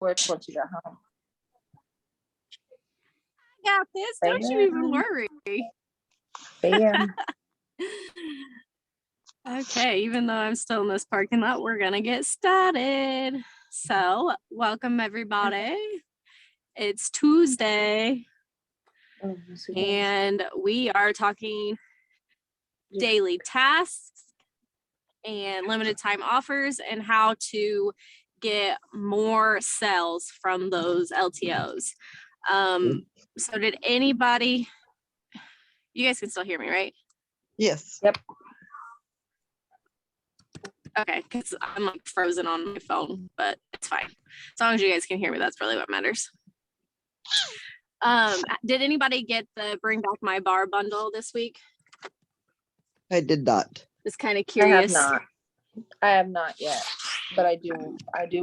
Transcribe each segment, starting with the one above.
works once you got home. I got this. Don't you even worry. Bam. Okay, even though I'm still in this parking lot, we're gonna get started. So, welcome everybody. It's Tuesday, and we are talking daily tasks and limited time offers and how to get more sales from those LTOs. So did anybody, you guys can still hear me, right? Yes. Yep. Okay, because I'm like frozen on my phone, but it's fine. As long as you guys can hear me, that's really what matters. Did anybody get the Bring Back My Bar bundle this week? I did not. Just kind of curious. I have not yet, but I do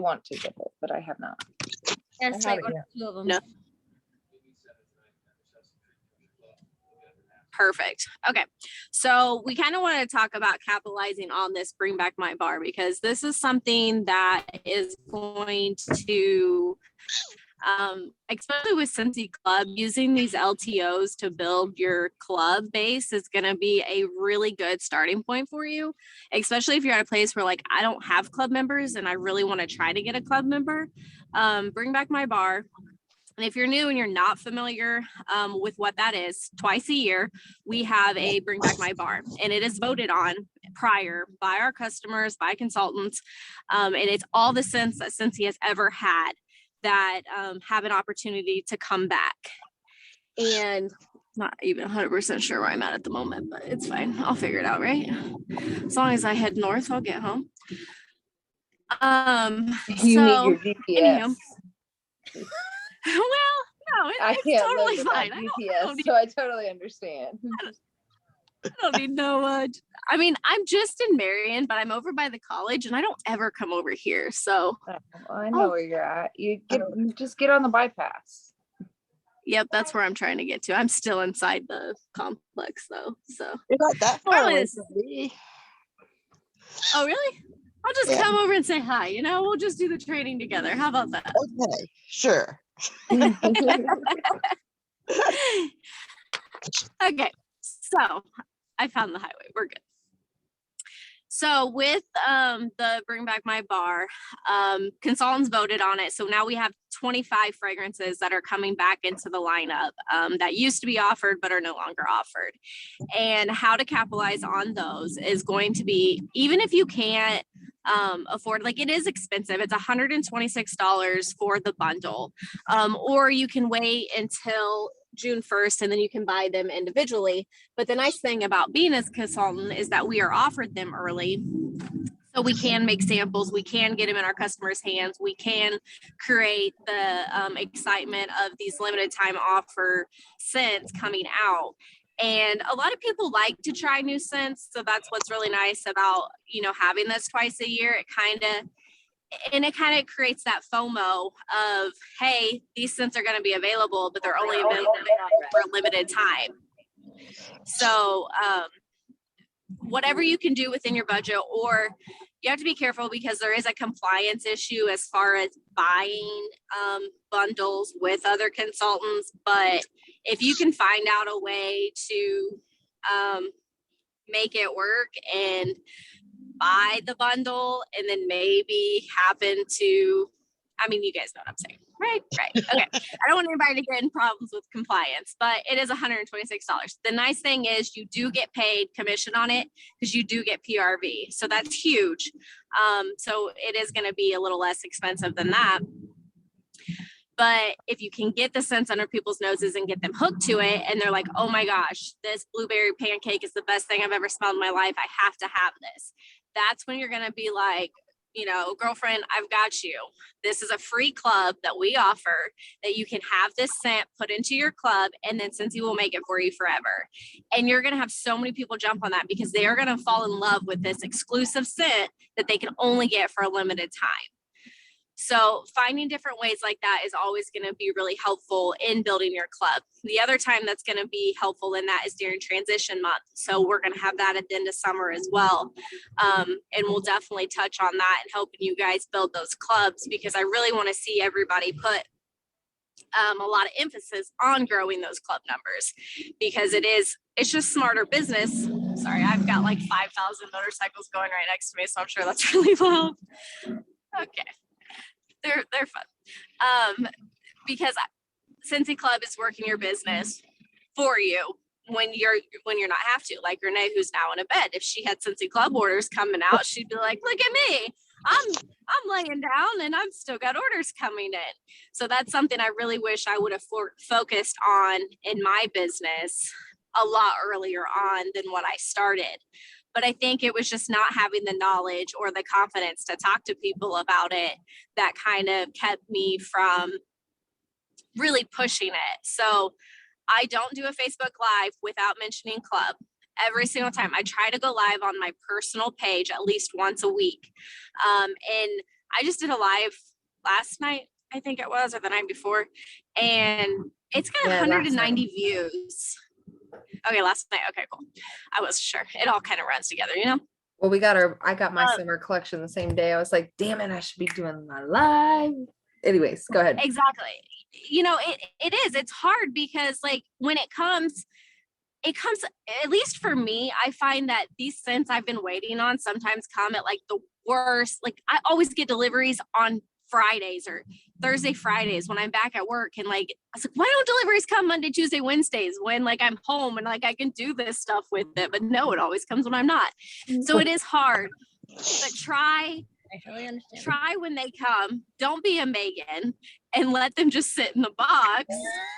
want to get it, but I have not. Yes, I haven't yet. two of them. No. Perfect. Okay. So we kind of want to talk about capitalizing on this Bring Back My Bar, because this is something that is going to, especially with Scentsy Club, using these LTOs to build your club base is going to be a really good starting point for you, especially if you're at a place where like, I don't have club members and I really want to try to get a club member. Bring Back My Bar. And if you're new and you're not familiar with what that is, twice a year, we have a Bring Back My Bar, and it is voted on prior by our customers, by consultants. And it's all the scents that Scentsy has ever had that have an opportunity to come back. And not even 100% sure where I'm at the moment, but it's fine. I'll figure it out, right? As long as I head north, I'll get home. You need your GPS. Anyhow, well, no, I it's can't totally live fine. without GPS, so I totally understand. I don't need no I mean, I'm just in Marion, but I'm over by the college and I don't ever come over here. So I know where you're at. Just get on the bypass. Yep, that's where I'm trying to get to. I'm still inside the complex though. So You're not that far away from me. Oh really? I'll just come over and say hi. We'll just do the training together. How about that? Okay, sure. Okay, so I found the highway. We're good. So with the Bring Back My Bar, consultants voted on it. So now we have 25 fragrances that are coming back into the lineup that used to be offered but are no longer offered. And how to capitalize on those is going to be, even if you can't afford, like it is expensive, it's $126 for the bundle, or you can wait until June 1st and then you can buy them individually. But the nice thing about being a consultant is that we are offered them early, so we can make samples, we can get them in our customers' hands, we can create the excitement of these limited time offer scents coming out. And a lot of people like to try new scents, so that's what's really nice about having this twice a year. It kind of creates that FOMO of, hey, these scents are going to be available, but they're only available for a limited time. So whatever you can do within your budget, or you have to be careful because there is a compliance issue as far as buying bundles with other consultants. But if you can find out a way to make it work and buy the bundle and then maybe happen to, you guys know what I'm saying, right? Okay. I don't want anybody to get in problems with compliance, but it is $126. The nice thing is you do get paid commission on it because you do get PRV. So that's huge. So it is going to be a little less expensive than that. But if you can get the scents under people's noses and get them hooked to it, and they're like, oh my gosh, this blueberry pancake is the best thing I've ever smelled in my life, I have to have this. That's when you're going to be like, girlfriend, I've got you. This is a free club that we offer that you can have this scent put into your club, and then Scentsy will make it for you forever. And you're going to have so many people jump on that because they are going to fall in love with this exclusive scent that they can only get for a limited time. So finding different ways like that is always going to be really helpful in building your club. The other time that's going to be helpful in that is during transition month. So we're going to have that at the end of summer as well. And we'll definitely touch on that and helping you guys build those clubs, because I really want to see everybody put a lot of emphasis on growing those club numbers, because it's just smarter business. Sorry, I've got like 5,000 motorcycles going right next to me, so I'm sure that's really loud. Okay. They're fun. Because Scentsy Club is working your business for you when you're not have to. Like Renee, who's now in a bed, if she had Scentsy Club orders coming out, she'd be like, look at me, I'm laying down and I'm still got orders coming in. So that's something I really wish I would have focused on in my business a lot earlier on than what I started. But I think it was just not having the knowledge or the confidence to talk to people about it that kind of kept me from really pushing it. So I don't do a Facebook Live without mentioning club. Every single time I try to go live on my personal page at least once a week. And I just did a live last night, I think it was, or the night before. And it's got 190 views. Okay, last night. Okay, cool. I wasn't sure. It all kind of runs together, you know? Well, I got my summer collection the same day. I was like, damn it, I should be doing my live. Anyways, go ahead. Exactly. You know, it's hard because like when it comes, at least for me, I find that these scents I've been waiting on sometimes come at like the worst. Like I always get deliveries on Fridays or Thursday, Fridays when I'm back at work. And like, I was like, why don't deliveries come Monday, Tuesday, Wednesdays when like I'm home and like I can do this stuff with it? But no, it always comes when I'm not. So it is hard, but try when they come. Don't be a Megan and let them just sit in the box.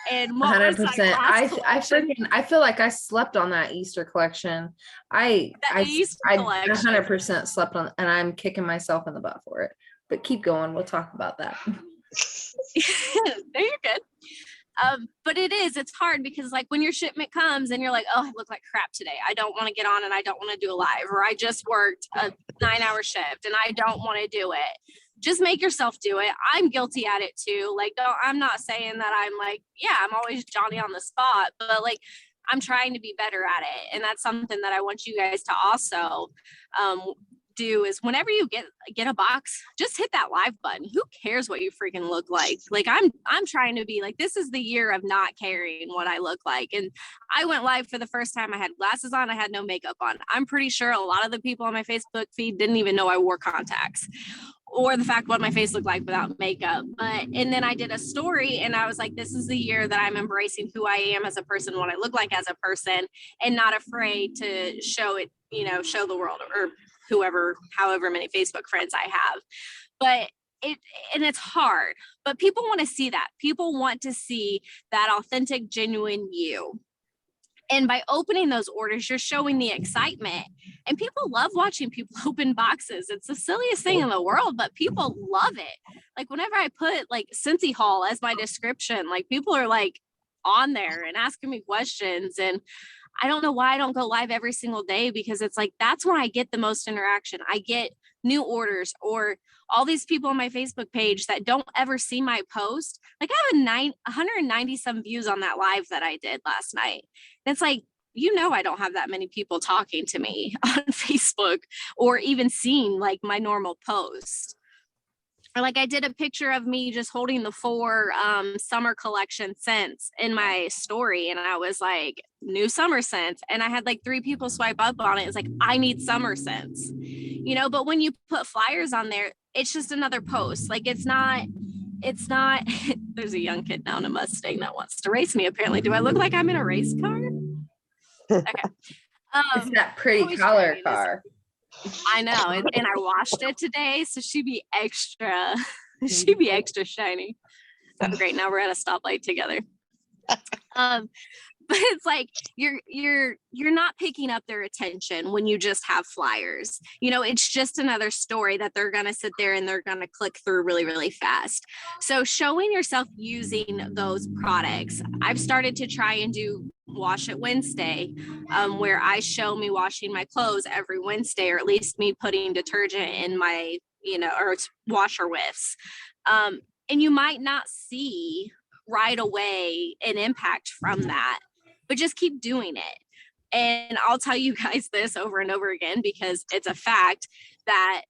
And 100%. I feel like I slept on that Easter collection. I 100% slept on, and I'm kicking myself in the butt for it. But keep going. We'll talk about that. No, you're good. But it's hard because like when your shipment comes and you're like, oh, I look like crap today. I don't want to get on and I don't want to do a live, or I just worked a 9-hour shift and I don't want to do it. Just make yourself do it. I'm guilty at it too. Like, I'm not saying that I'm like, yeah, I'm always Johnny on the spot, but like, I'm trying to be better at it. And that's something that I want you guys to also, do is whenever you get a box, just hit that live button. Who cares what you freaking look like? Like I'm trying to be like, this is the year of not caring what I look like. And I went live for the first time. I had glasses on. I had no makeup on. I'm pretty sure a lot of the people on my Facebook feed didn't even know I wore contacts or the fact what my face looked like without makeup. And then I did a story and I was like, this is the year that I'm embracing who I am as a person, what I look like as a person, and not afraid to show it, show the world or however many Facebook friends I have. But it's hard, but people want to see that. People want to see that authentic, genuine you. And by opening those orders, you're showing the excitement. And people love watching people open boxes. It's the silliest thing in the world, but people love it. Like whenever I put like Scentsy haul as my description, like people are like on there and asking me questions. And I don't know why I don't go live every single day, because it's like, that's when I get the most interaction. I get new orders or all these people on my Facebook page that don't ever see my post. Like I have 190 some views on that live that I did last night. And it's like, I don't have that many people talking to me on Facebook or even seeing like my normal post. Or like I did a picture of me just holding the 4 summer collection scents in my story. And I was like, new summer scents. And I had like 3 people swipe up on it. It's like, I need summer scents, but when you put flyers on there, it's just another post. Like it's not, there's a young kid now in a Mustang that wants to race me. Apparently. Do I look like I'm in a race car? Okay. It's that pretty color car. I know, and I washed it today, so she'd be extra shiny. Oh, great! Now we're at a stoplight together. But it's like you're not picking up their attention when you just have flyers. It's just another story that they're gonna sit there and they're gonna click through really, really fast. So showing yourself using those products, I've started to try and do Wash It Wednesday, where I show me washing my clothes every Wednesday, or at least me putting detergent in my or washer whiffs. And you might not see right away an impact from that, but just keep doing it. And I'll tell you guys this over and over again, because it's a fact that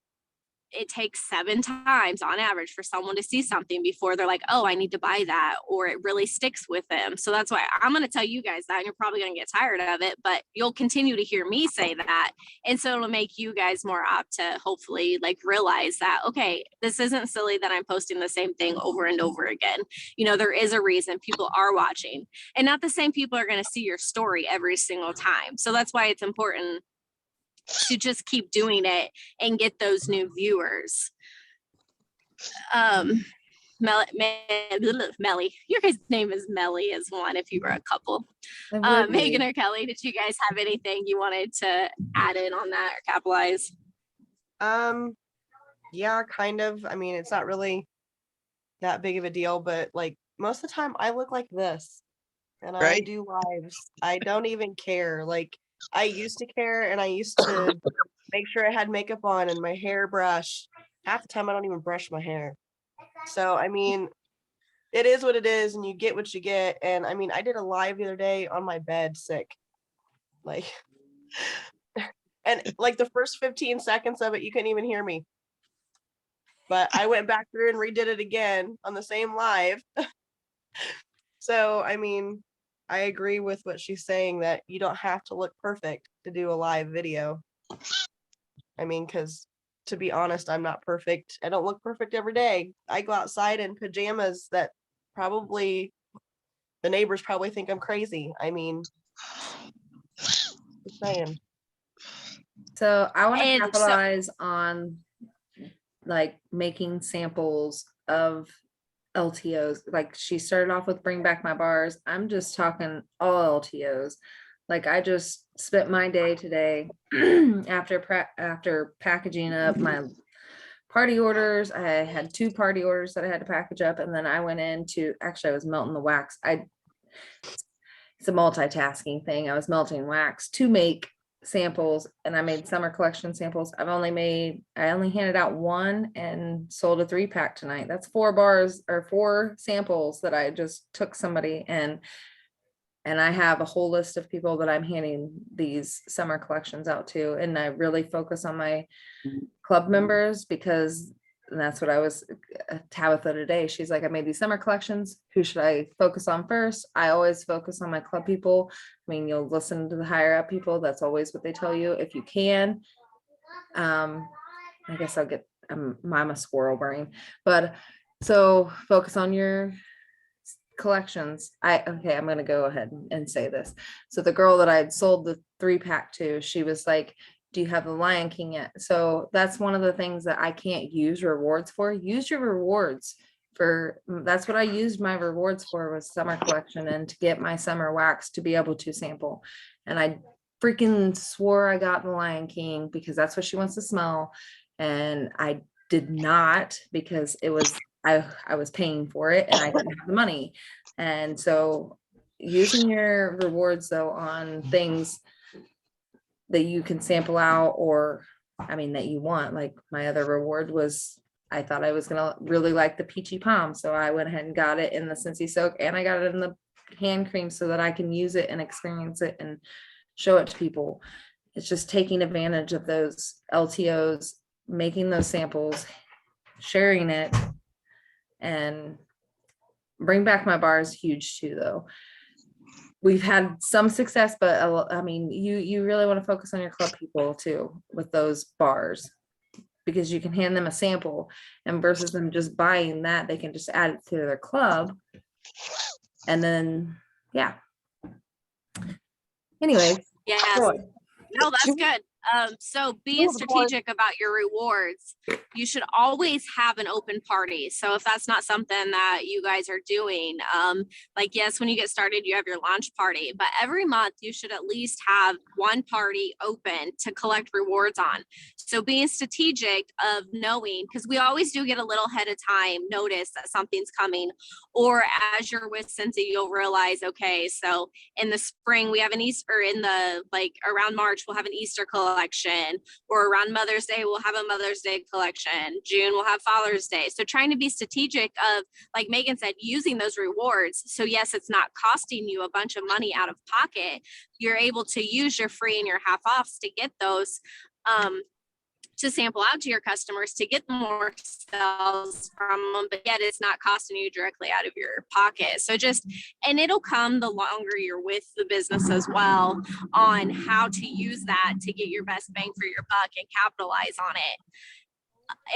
it takes 7 times on average for someone to see something before they're like, oh, I need to buy that, or it really sticks with them. So that's why I'm going to tell you guys that, and you're probably going to get tired of it, but you'll continue to hear me say that. And so it'll make you guys more apt to hopefully like realize that, okay, this isn't silly that I'm posting the same thing over and over again. There is a reason people are watching, and not the same people are going to see your story every single time. So that's why it's important to just keep doing it and get those new viewers. Melly, your guys' name is Melly as one if you were a couple. Megan or Kelly, did you guys have anything you wanted to add in on that or capitalize? Yeah, kind of. I mean, it's not really that big of a deal, but like most of the time I look like this and I do lives. I don't even care. Like, I used to care, and I used to make sure I had makeup on and my hair brushed. Half the time I don't even brush my hair. So, I mean, it is what it is, and you get what you get. And I mean, I did a live the other day on my bed sick. Like, and like the first 15 seconds of it, you couldn't even hear me. But I went back through and redid it again on the same live. So, I mean, I agree with what she's saying, that you don't have to look perfect to do a live video. I mean, because to be honest, I'm not perfect. I don't look perfect every day. I go outside in pajamas that probably the neighbors probably think I'm crazy. I mean, just saying. So I want to capitalize on like making samples of LTOs. Like she started off with Bring Back My Bars. I'm just talking all LTOs. Like I just spent my day today after packaging up my party orders. I had 2 party orders that I had to package up, and then I went into, actually I was melting the wax. It's a multitasking thing. I was melting wax to make samples, and I made summer collection samples. I only handed out 1 and sold a 3-pack tonight. That's 4 bars or 4 samples that I just took somebody, and I have a whole list of people that I'm handing these summer collections out to. And I really focus on my club members, because that's what I was Tabitha today. She's like, I made these summer collections. Who should I focus on first? I always focus on my club people. I mean, you'll listen to the higher up people. That's always what they tell you. If you can, I guess I'm a squirrel brain, but so focus on your collections. I'm going to go ahead and say this. So the girl that I had sold the 3-pack to, she was like, do you have the Lion King yet? So that's one of the things that I can't use rewards for. Use your rewards for, that's what I used my rewards for, was summer collection and to get my summer wax to be able to sample. And I freaking swore I got the Lion King because that's what she wants to smell. And I did not, because it was, I was paying for it and I didn't have the money. And so using your rewards though on things that you can sample out, or I mean that you want. Like my other reward was, I thought I was gonna really like the peachy palm, so I went ahead and got it in the Scentsy soak, and I got it in the hand cream so that I can use it and experience it and show it to people. It's just taking advantage of those LTOs, making those samples, sharing it. And Bring Back My Bar is huge too, though. We've had some success, but I mean, you really want to focus on your club people too with those bars, because you can hand them a sample, and versus them just buying that, they can just add it to their club. And then, yeah. Anyway. Yeah. No, that's good. So being strategic about your rewards, you should always have an open party. So if that's not something that you guys are doing, like, yes, when you get started, you have your launch party, but every month you should at least have one party open to collect rewards on. So being strategic of knowing, because we always do get a little ahead of time notice that something's coming, or as you're with Scentsy, you'll realize, okay, so in the spring we have an Easter, in the, like around March, we'll have an Easter collection. collection, or around Mother's Day, we'll have a Mother's Day collection. June, we'll have Father's Day. So trying to be strategic of, like Megan said, using those rewards. So yes, it's not costing you a bunch of money out of pocket. You're able to use your free and your half offs to get those, to sample out to your customers to get more sales from them, but yet it's not costing you directly out of your pocket. So just, and it'll come the longer you're with the business as well, on how to use that to get your best bang for your buck and capitalize on it.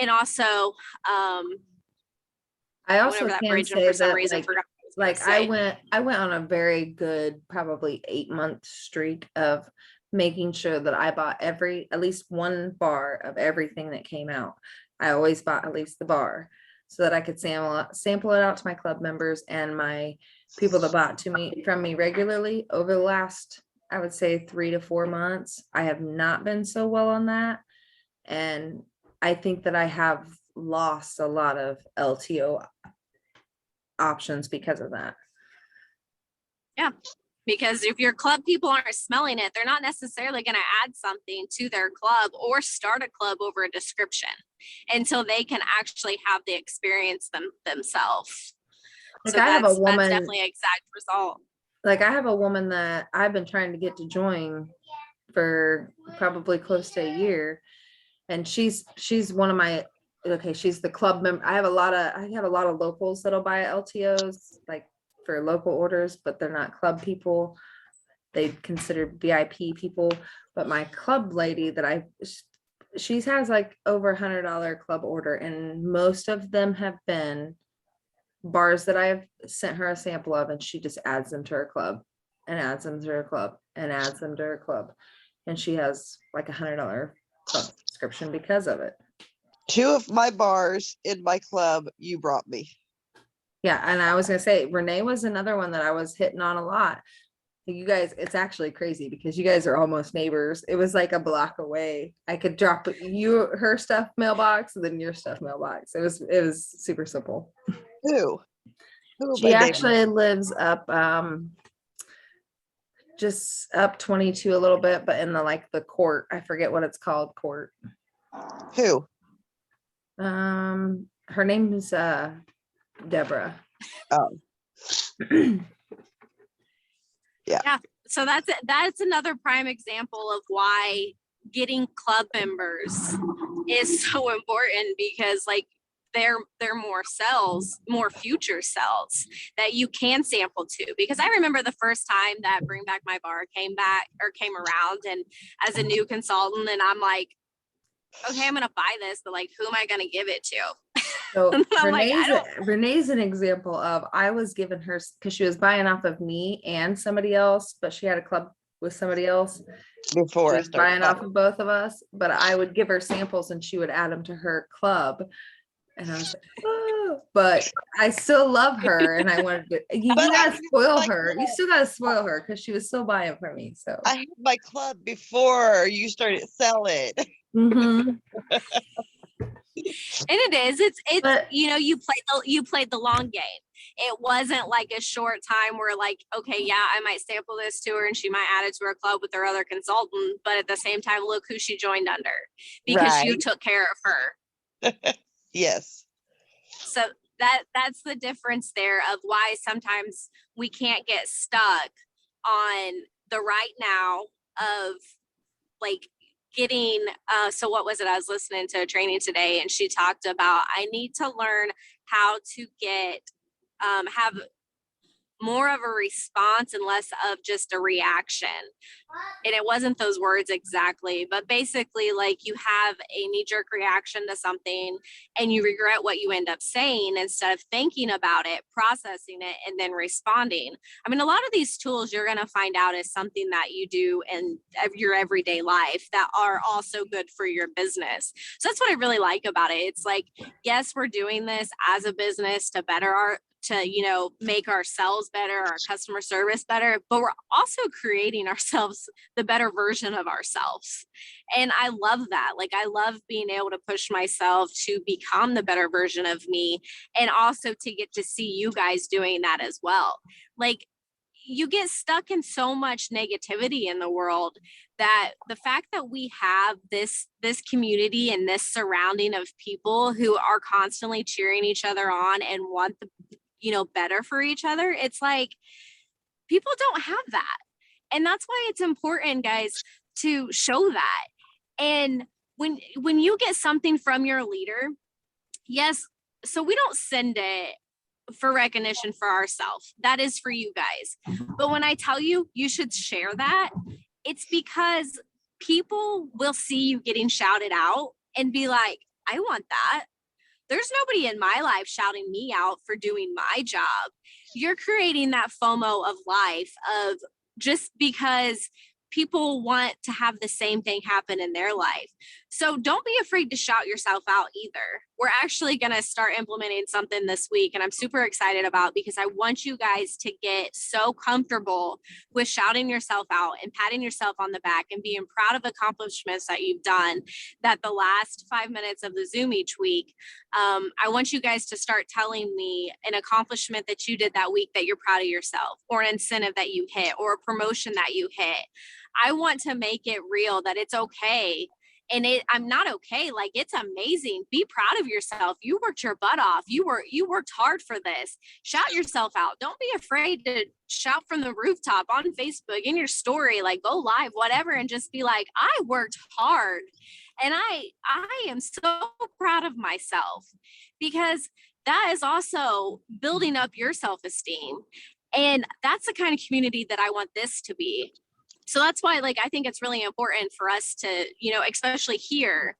And also, I also can say that, like I went on a very good, probably 8-month streak of making sure that I bought at least one bar of everything that came out. I always bought at least the bar so that I could sample it out to my club members and my people that bought from me regularly. Over the last, I would say 3 to 4 months, I have not been so well on that. And I think that I have lost a lot of LTO options because of that. Yeah. Because if your club people aren't smelling it, they're not necessarily going to add something to their club or start a club over a description until they can actually have the experience themselves. Like so I have a woman, that's definitely an exact result. Like I have a woman that I've been trying to get to join for probably close to a year. And she's one of my, she's the club member. I have a lot of locals that'll buy LTOs, like for local orders, but they're not club people. They consider VIP people. But my club lady that she has like over $100 club order, and most of them have been bars that I've sent her a sample of, and she just adds them to her club and adds them to her club and adds them to her club. And she has like $100 club subscription because of it. 2 of my bars in my club you brought me. Yeah, and I was gonna say Renee was another one that I was hitting on a lot. You guys, it's actually crazy because you guys are almost neighbors. It was like a block away. I could drop her stuff mailbox and then your stuff mailbox. It was super simple. Who She actually lives up just up 22 a little bit, but in the court. I forget what it's called, court. Who? Her name is Deborah. Oh. Yeah. So that's another prime example of why getting club members is so important, because like they're more future sales that you can sample to. Because I remember the first time that Bring Back My Bar came around, and as a new consultant, and I'm like, okay, I'm gonna buy this, but like, who am I gonna give it to? So Renee's an example of, I was giving her, because she was buying off of me and somebody else, but she had a club with somebody else before she was buying off of both of us, but I would give her samples and she would add them to her club. And I was like, oh, but I still love her, and I wanted to. You gotta spoil her. You still gotta spoil her because she was still buying from me. So I had my club before you started selling. Mm-hmm. And it's but, you played the long game. It wasn't like a short time where like, okay, yeah, I might sample this to her and she might add it to her club with her other consultant, but at the same time, look who she joined under, because you took care of her. Yes. So that's the difference there of why sometimes we can't get stuck on the right now of like getting so what was it? I was listening to a training today, and she talked about, I need to learn how to get have more of a response and less of just a reaction. And it wasn't those words exactly, but basically like you have a knee-jerk reaction to something and you regret what you end up saying instead of thinking about it, processing it, and then responding. I mean, a lot of these tools you're going to find out is something that you do in your everyday life that are also good for your business. So that's what I really like about it. It's like, yes, we're doing this as a business to make ourselves better, our customer service better, but we're also creating ourselves the better version of ourselves. And I love that. Like, I love being able to push myself to become the better version of me, and also to get to see you guys doing that as well. Like, you get stuck in so much negativity in the world that the fact that we have this community and this surrounding of people who are constantly cheering each other on and want the, better for each other, it's like people don't have that. And that's why it's important, guys, to show that. And when you get something from your leader, yes, so we don't send it for recognition for ourselves. That is for you guys. But when I tell you, you should share that, it's because people will see you getting shouted out and be like, I want that. There's nobody in my life shouting me out for doing my job. You're creating that FOMO of life, of just because people want to have the same thing happen in their life. So don't be afraid to shout yourself out either. We're actually going to start implementing something this week, and I'm super excited about, because I want you guys to get so comfortable with shouting yourself out and patting yourself on the back and being proud of accomplishments that you've done, that the last 5 minutes of the Zoom each week, I want you guys to start telling me an accomplishment that you did that week that you're proud of yourself, or an incentive that you hit, or a promotion that you hit. I want to make it real that it's okay. And I'm not okay. Like, it's amazing. Be proud of yourself. You worked your butt off. You worked hard for this. Shout yourself out. Don't be afraid to shout from the rooftop, on Facebook, in your story, like go live, whatever, and just be like, I worked hard. And I am so proud of myself, because that is also building up your self-esteem. And that's the kind of community that I want this to be. So that's why, like, I think it's really important for us to, especially here,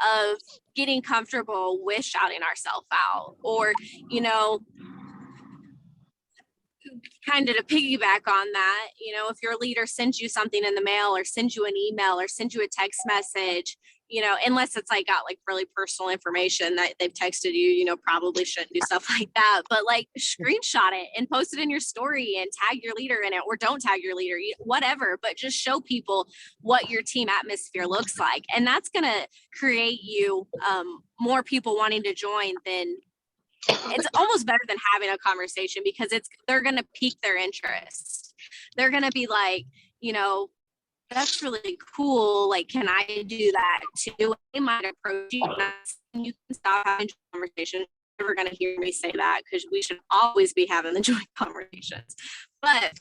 of getting comfortable with shouting ourselves out, or, kind of to piggyback on that, if your leader sends you something in the mail, or sends you an email, or sends you a text message, unless it's like got like really personal information that they've texted you, probably shouldn't do stuff like that. But like, screenshot it and post it in your story and tag your leader in it, or don't tag your leader, whatever, but just show people what your team atmosphere looks like. And that's going to create you more people wanting to join. Than it's almost better than having a conversation, because they're going to pique their interest. They're going to be like, that's really cool. Like, can I do that too? They might approach you, and you can stop having conversations. You're never going to hear me say that, because we should always be having the joint conversations. But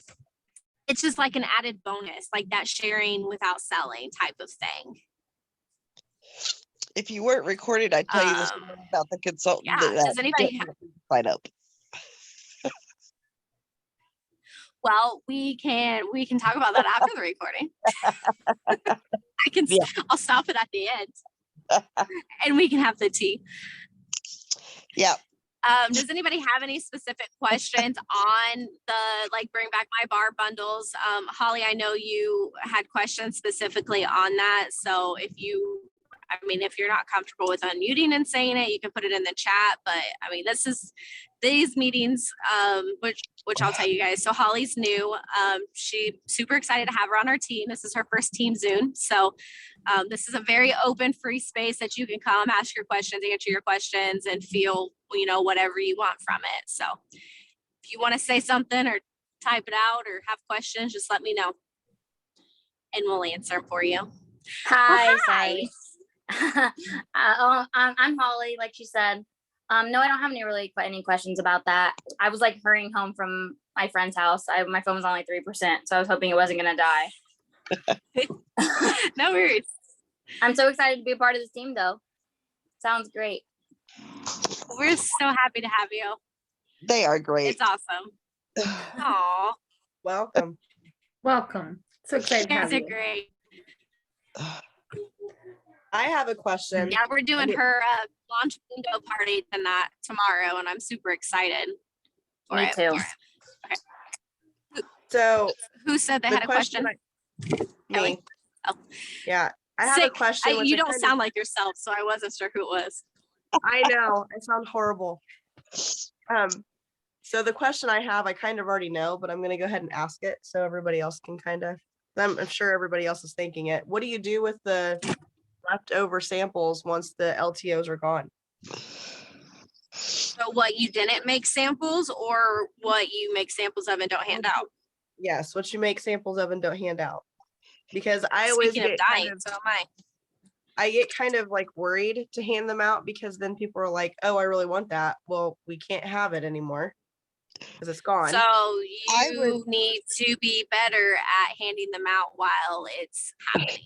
it's just like an added bonus, like that sharing without selling type of thing. If you weren't recorded, I'd tell you this about the consultant. Yeah. Does anybody sign up? Well, we can talk about that after the recording. I'll stop it at the end, and we can have the tea. Yeah. Does anybody have any specific questions on the Bring Back My Bar bundles? Holly, I know you had questions specifically on that. So if you're not comfortable with unmuting and saying it, you can put it in the chat. But these meetings, which I'll tell you guys. So Holly's new. She's super excited to have her on our team. This is her first team Zoom. So this is a very open, free space that you can come, ask your questions, answer your questions, and feel, whatever you want from it. So if you want to say something or type it out or have questions, just let me know, and we'll answer for you. Hi. Sorry. I'm Holly, like she said. No, I don't have any questions about that. I was hurrying home from my friend's house. My phone was only 3%, so I was hoping it wasn't gonna die. No worries. I'm so excited to be a part of this team, though. Sounds great. We're so happy to have you. They are great. It's awesome. Aw. Welcome. So excited to have you. You guys are great. I have a question. Yeah, we're doing her launch window party tomorrow, and I'm super excited. Me too. Okay. So who said they had a question? Me. Oh. Yeah, I have a question. You don't sound like yourself, so I wasn't sure who it was. I know, I sound horrible. So the question I have, I kind of already know, but I'm going to go ahead and ask it so everybody else can I'm sure everybody else is thinking it. What do you do with the leftover samples once the LTOs are gone? So what, you didn't make samples, or what you make samples of and don't hand out? Yes, what you make samples of and don't hand out. Because I always Speaking of get dying, so am I get kind of like worried to hand them out because then people are like, oh, I really want that. Well, we can't have it anymore because it's gone. So you need to be better at handing them out while it's happening.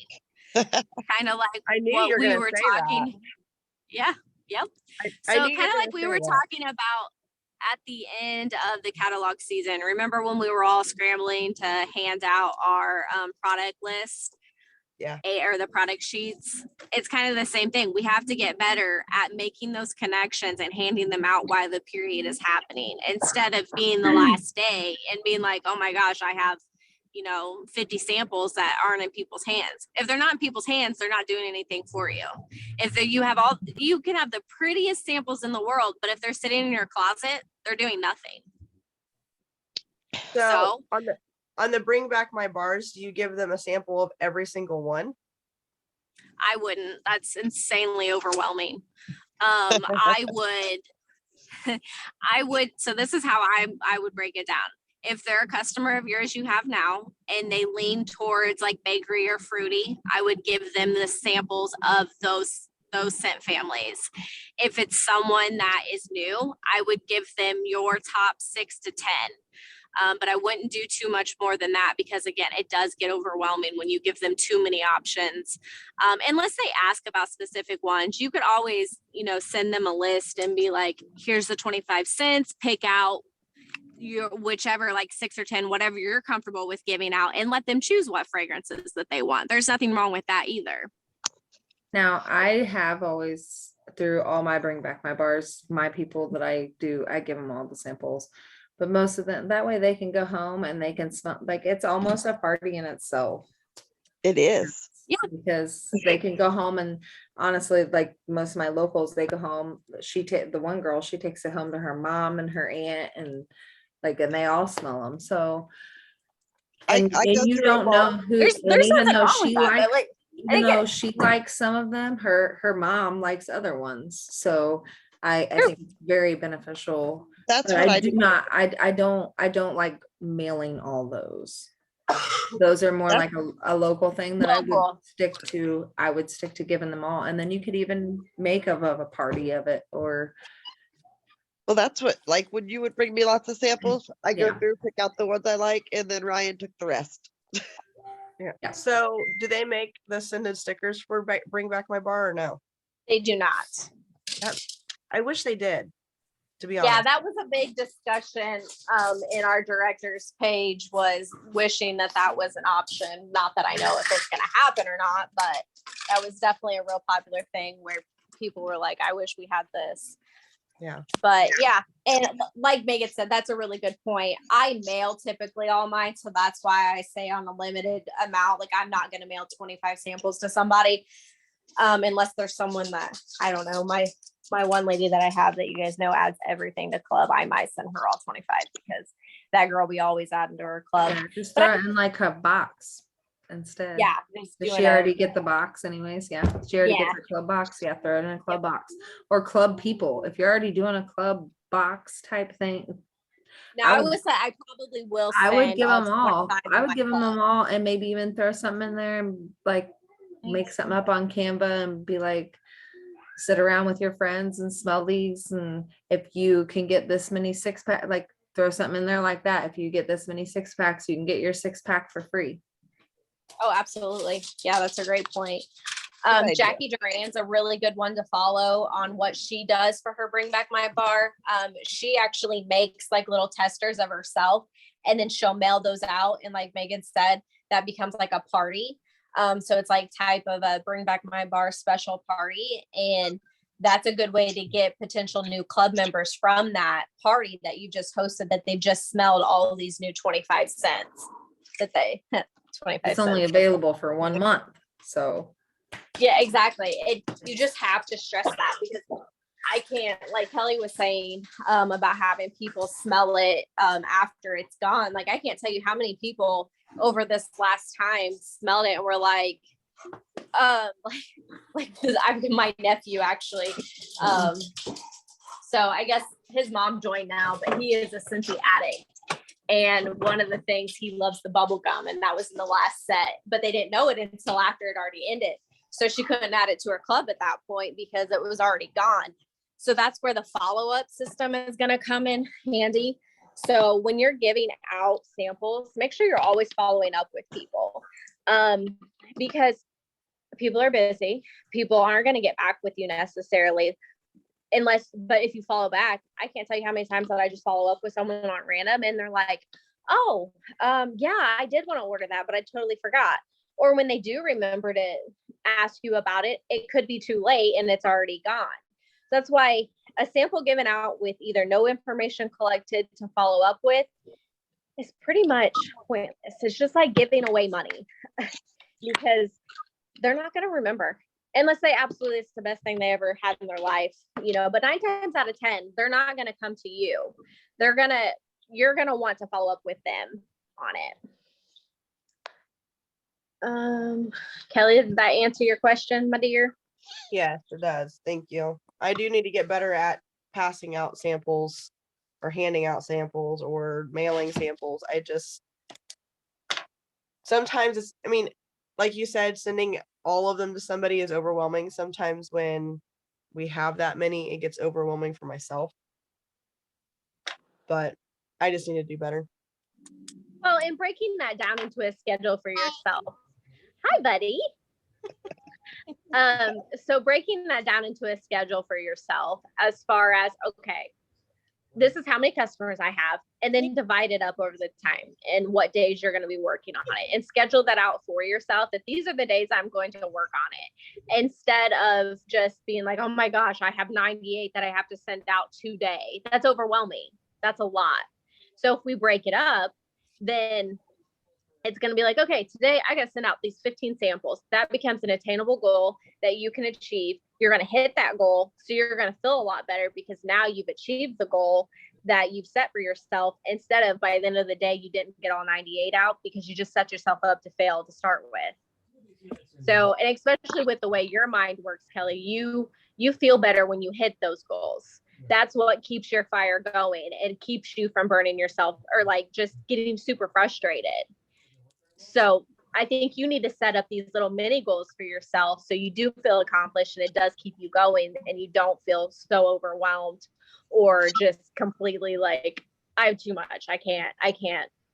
Kind of like I knew what you were we gonna were say talking. that. Yeah. Yep. I So knew you kind of were like we gonna were say that. talking about at the end of the catalog season. Remember when we were all scrambling to hand out our product list? Yeah. Or the product sheets? It's kind of the same thing. We have to get better at making those connections and handing them out while the period is happening, instead of being the last day and being like, oh my gosh, I have 50 samples that aren't in people's hands. If they're not in people's hands, they're not doing anything for you. You can have the prettiest samples in the world, but if they're sitting in your closet, they're doing nothing. So on the bring back my bars, do you give them a sample of every single one? I wouldn't. That's insanely overwhelming. I would. So this is how I would break it down. If they're a customer of yours you have now and they lean towards like bakery or fruity, I would give them the samples of those scent families. If it's someone that is new, I would give them your top 6 to 10. But I wouldn't do too much more than that, because again, it does get overwhelming when you give them too many options. Unless they ask about specific ones, you could always, send them a list and be like, here's the 25 cents, pick out your whichever, like 6 or 10, whatever you're comfortable with giving out, and let them choose what fragrances that they want. There's nothing wrong with that either. Now, I have always, through all my bring back my bars, my people that I give them all the samples. But most of them, that way they can go home and they can smell, like it's almost a party in itself. It is. Yeah. Because they can go home, and honestly, like most of my locals, they go home. The one girl, she takes it home to her mom and her aunt, and they all smell them. So, and you don't know who, there's even nothing though wrong with she that, likes, but even though she likes some of them, her mom likes other ones. So I think it's very beneficial. That's but what I do not. I don't like mailing all those. Those are more like a local thing that I would stick to. I would stick to giving them all, and then you could even make of a party of it. Or well, that's what, like when you would bring me lots of samples, I go through, pick out the ones I like, and then Ryan took the rest. Yeah. So do they make the scented stickers for bring back my bar or no? They do not. I wish they did, to be honest. Yeah, that was a big discussion in our director's page, was wishing that was an option. Not that I know if it's going to happen or not, but that was definitely a real popular thing where people were like, I wish we had this. Yeah. But yeah, and like Megan said, that's a really good point. I mail typically all mine, so that's why I say on a limited amount. Like, I'm not going to mail 25 samples to somebody unless there's someone that, I don't know, my one lady that I have that you guys know adds everything to club. I might send her all 25 because that girl we always add into her club. yeah, just throw it in like a box instead. Yeah. Does she already get the box anyways? Yeah. She already gets her club box. Yeah, throw it in a club box. Or club people. If you're already doing a club box type thing. Now I would say I probably will I would give them all. I would give them club. all, and maybe even throw something in there and like make something up on Canva and be like, sit around with your friends and smell these, and if you can get this many 6-pack, like throw something in there like that. If you get this many 6-packs, you can get your 6-pack for free. Oh, absolutely. Yeah, that's a great point. Jackie Duran's a really good one to follow on what she does for her Bring Back My Bar. She actually makes like little testers of herself, and then she'll mail those out. And like Megan said, that becomes like a party. So it's like type of a Bring Back My Bar special party. And that's a good way to get potential new club members from that party that you just hosted, that they just smelled all of these new 25 cents that they 25 It's only available for 1 month. So yeah, exactly. You just have to stress that, because I can't, like Kelly was saying about having people smell it after it's gone. Like, I can't tell you how many people over this last time smelled it and were like my nephew actually. So I guess his mom joined now, but he is a Scentsy addict. And one of the things, he loves the bubble gum, and that was in the last set, but they didn't know it until after it already ended. So she couldn't add it to her club at that point because it was already gone. So that's where the follow-up system is going to come in handy. So when you're giving out samples, make sure you're always following up with people, because people are busy. People aren't going to get back with you necessarily but if you follow back, I can't tell you how many times that I just follow up with someone on random and they're like, oh, yeah, I did want to order that, but I totally forgot. Or when they do remember to ask you about it, it could be too late and it's already gone. That's why a sample given out with either no information collected to follow up with is pretty much pointless. It's just like giving away money because they're not going to remember. Unless they absolutely, it's the best thing they ever had in their life, but 9 times out of 10, they're not going to come to you. You're going to want to follow up with them on it. Kelly, did that answer your question, my dear? Yes, it does. Thank you. I do need to get better at passing out samples or handing out samples or mailing samples. Sometimes like you said, sending all of them to somebody is overwhelming. Sometimes when we have that many, it gets overwhelming for myself. But I just need to do better. Well, and breaking that down into a schedule for yourself. Hi, buddy. So breaking that down into a schedule for yourself as far as, okay, this is how many customers I have, and then divide it up over the time and what days you're going to be working on it, and schedule that out for yourself that these are the days I'm going to work on it, instead of just being like, oh my gosh, I have 98 that I have to send out today. That's overwhelming. That's a lot. So if we break it up, then it's going to be like, okay, today I got to send out these 15 samples. That becomes an attainable goal that you can achieve. You're going to hit that goal. So you're going to feel a lot better because now you've achieved the goal that you've set for yourself, instead of by the end of the day, you didn't get all 98 out because you just set yourself up to fail to start with. So, and especially with the way your mind works, Kelly, you feel better when you hit those goals. That's what keeps your fire going and keeps you from burning yourself or like just getting super frustrated. So I think you need to set up these little mini goals for yourself so you do feel accomplished and it does keep you going and you don't feel so overwhelmed or just completely like, I have too much. I can't,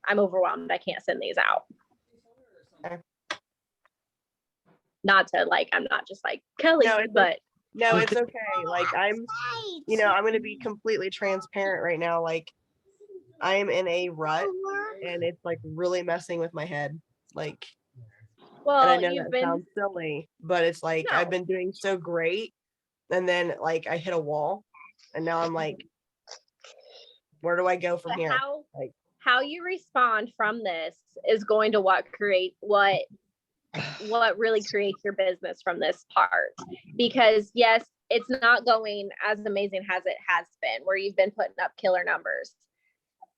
I'm overwhelmed. I can't send these out. Not to like, I'm not just like Kelly, but no, it's okay. Like I'm going to be completely transparent right now. Like I am in a rut and it's like really messing with my head. Like, well, and I know that sounds silly, but it's like, no. I've been doing so great. And then like I hit a wall and now I'm like, where do I go from here? How you respond from this is going to what really creates your business from this part. Because yes, it's not going as amazing as it has been, where you've been putting up killer numbers.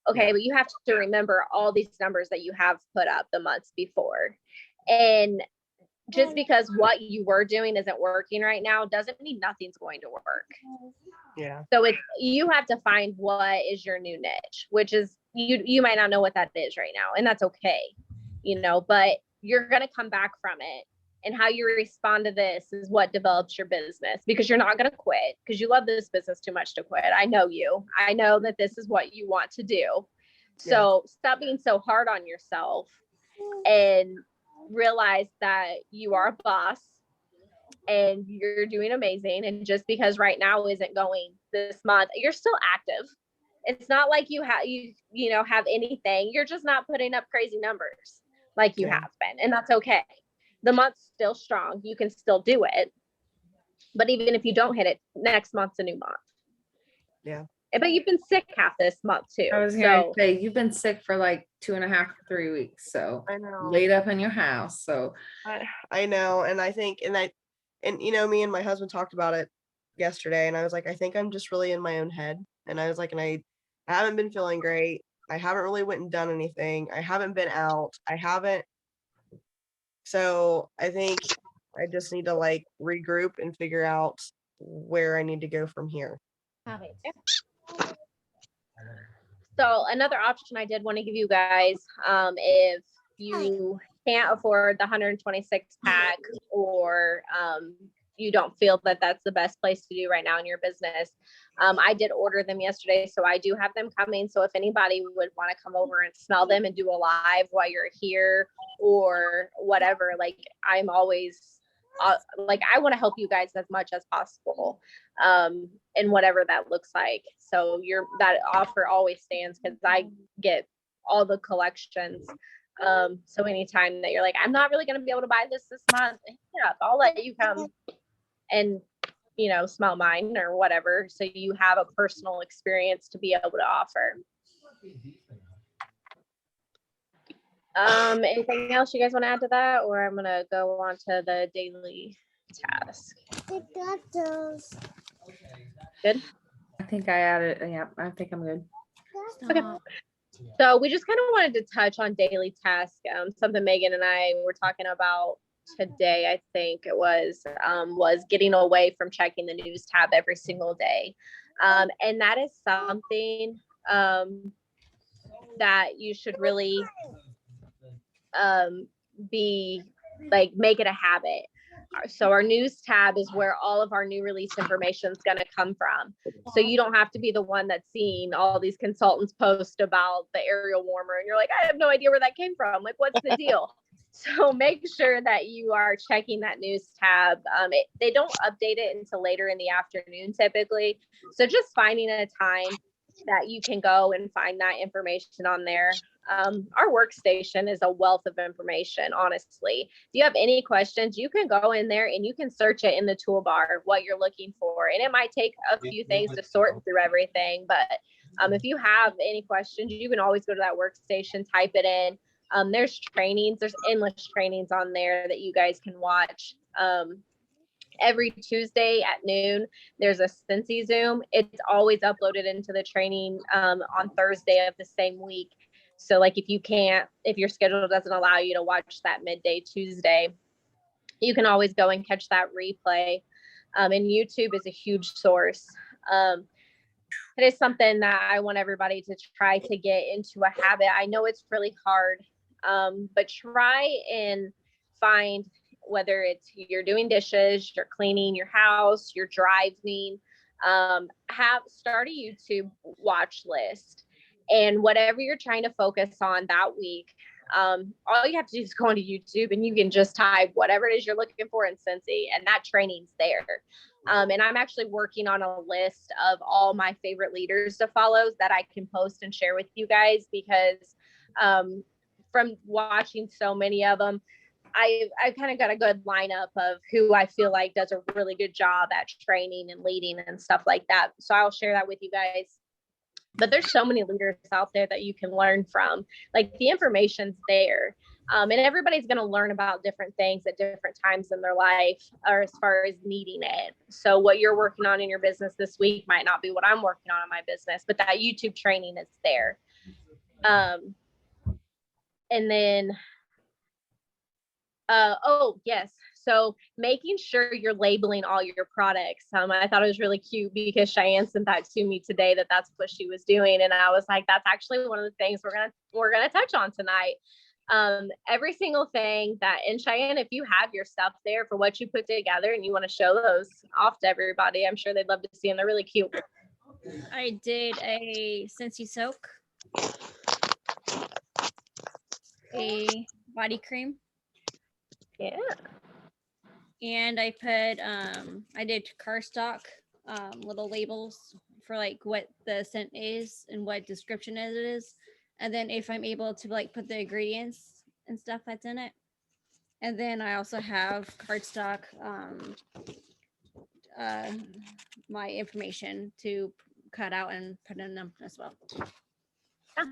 Okay, but you have to remember all these numbers that you have put up the months before. And just because what you were doing isn't working right now doesn't mean nothing's going to work. Yeah. So you have to find what is your new niche, which is you might not know what that is right now, and that's okay, but you're going to come back from it. And how you respond to this is what develops your business, because you're not going to quit because you love this business too much to quit. I know you. I know that this is what you want to do. So stop being so hard on yourself and realize that you are a boss and you're doing amazing. And just because right now isn't going this month, you're still active. It's not like you have anything. You're just not putting up crazy numbers like you have been. And that's okay. The month's still strong. You can still do it. But even if you don't hit it, next month's a new month. Yeah. But you've been sick half this month too. I was going to say, you've been sick for like 2.5 to 3 weeks. So I know. Laid up in your house. So I know. And I think, me and my husband talked about it yesterday. And I was like, I think I'm just really in my own head. And I was like, and I haven't been feeling great. I haven't really went and done anything. I haven't been out. So I think I just need to like regroup and figure out where I need to go from here. So another option I did want to give you guys, if you can't afford the 126 pack, or you don't feel that that's the best place to do right now in your business, I did order them yesterday, so I do have them coming. So if anybody would want to come over and smell them and do a live while you're here or whatever, like I'm always like, I want to help you guys as much as possible, and whatever that looks like. So that offer always stands, because I get all the collections. So anytime that you're like, I'm not really going to be able to buy this month, yeah, I'll let you come and, smell mine or whatever, so you have a personal experience to be able to offer. Anything else you guys want to add to that, or I'm gonna go on to the daily task? Good. I think I added. Yeah, I think I'm good. Okay. So we just kind of wanted to touch on daily task. Something Megan and I were talking about today, I think it was getting away from checking the news tab every single day. And that is something that you should really be like, make it a habit. So our news tab is where all of our new release information is going to come from. So you don't have to be the one that's seeing all these consultants post about the aerial warmer and you're like, I have no idea where that came from. Like, what's the deal? So make sure that you are checking that news tab. They don't update it until later in the afternoon typically. So just finding a time that you can go and find that information on there. Our workstation is a wealth of information, honestly. If you have any questions, you can go in there and you can search it in the toolbar, what you're looking for. And it might take a few things to sort through everything. But if you have any questions, you can always go to that workstation, type it in. There's trainings, there's endless trainings on there that you guys can watch. Every Tuesday at noon, there's a Scentsy Zoom. It's always uploaded into the training on Thursday of the same week. So like, if your schedule doesn't allow you to watch that midday Tuesday, you can always go and catch that replay. And YouTube is a huge source. It is something that I want everybody to try to get into a habit. I know it's really hard, but try and find, whether it's you're doing dishes, you're cleaning your house, you're driving, start a YouTube watch list. And whatever you're trying to focus on that week, all you have to do is go onto YouTube and you can just type whatever it is you're looking for in Scentsy, and that training's there. And I'm actually working on a list of all my favorite leaders to follow that I can post and share with you guys, because from watching so many of them, I've kind of got a good lineup of who I feel like does a really good job at training and leading and stuff like that. So I'll share that with you guys. But there's so many leaders out there that you can learn from. Like, the information's there. And everybody's going to learn about different things at different times in their life, or as far as needing it. So what you're working on in your business this week might not be what I'm working on in my business, but that YouTube training is there. And then, oh yes. So making sure you're labeling all your products. I thought it was really cute because Cheyenne sent that to me today, that's what she was doing. And I was like, that's actually one of the things we're gonna touch on tonight. Every single thing that, and Cheyenne, if you have your stuff there for what you put together and you want to show those off to everybody, I'm sure they'd love to see them. They're really cute. I did a Scentsy soak, a body cream. Yeah. And I put, I did cardstock, little labels for like what the scent is and what description it is. And then if I'm able to like put the ingredients and stuff that's in it. And then I also have cardstock, my information to cut out and put in them as well. Yeah.